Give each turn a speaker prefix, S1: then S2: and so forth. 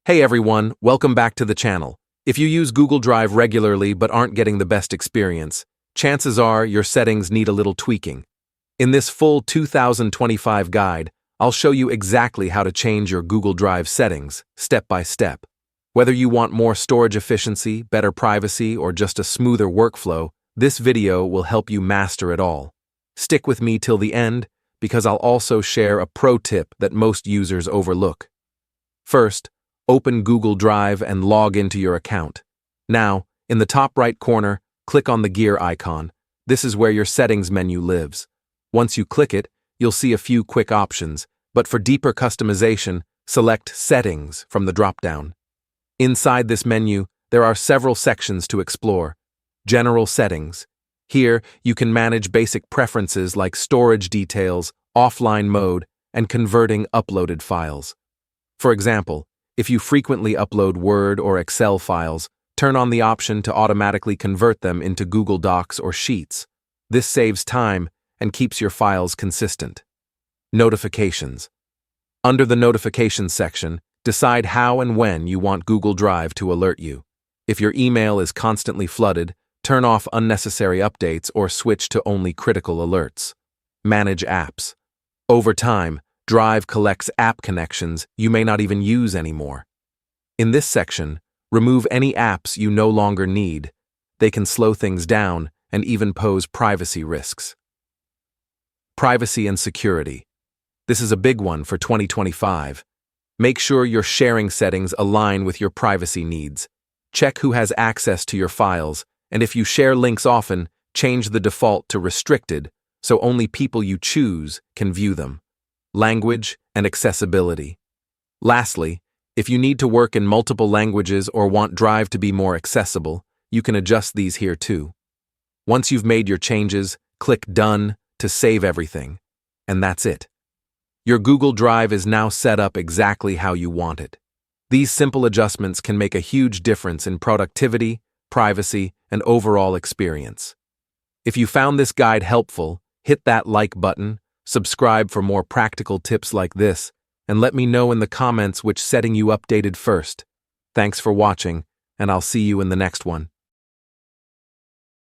S1: Hey everyone, welcome back to the channel. If you use Google Drive regularly but aren't getting the best experience, chances are your settings need a little tweaking. In this full 2025 guide, I'll show you exactly how to change your Google Drive settings, step by step. Whether you want more storage efficiency, better privacy, or just a smoother workflow, this video will help you master it all. Stick with me till the end, because I'll also share a pro tip that most users overlook. First, open Google Drive and log into your account. Now, in the top right corner, click on the gear icon. This is where your settings menu lives. Once you click it, you'll see a few quick options, but for deeper customization, select Settings from the drop-down. Inside this menu, there are several sections to explore. General Settings. Here, you can manage basic preferences like storage details, offline mode, and converting uploaded files. For example, if you frequently upload Word or Excel files, turn on the option to automatically convert them into Google Docs or Sheets. This saves time and keeps your files consistent. Notifications. Under the Notifications section, decide how and when you want Google Drive to alert you. If your email is constantly flooded, turn off unnecessary updates or switch to only critical alerts. Manage apps. Over time, Drive collects app connections you may not even use anymore. In this section, remove any apps you no longer need. They can slow things down and even pose privacy risks. Privacy and security. This is a big one for 2025. Make sure your sharing settings align with your privacy needs. Check who has access to your files, and if you share links often, change the default to restricted so only people you choose can view them. Language and accessibility. Lastly, if you need to work in multiple languages or want Drive to be more accessible, you can adjust these here too. Once you've made your changes, click Done to save everything. And that's it. Your Google Drive is now set up exactly how you want it. These simple adjustments can make a huge difference in productivity, privacy, and overall experience. If you found this guide helpful, hit that like button, subscribe for more practical tips like this, and let me know in the comments which setting you updated first. Thanks for watching, and I'll see you in the next one.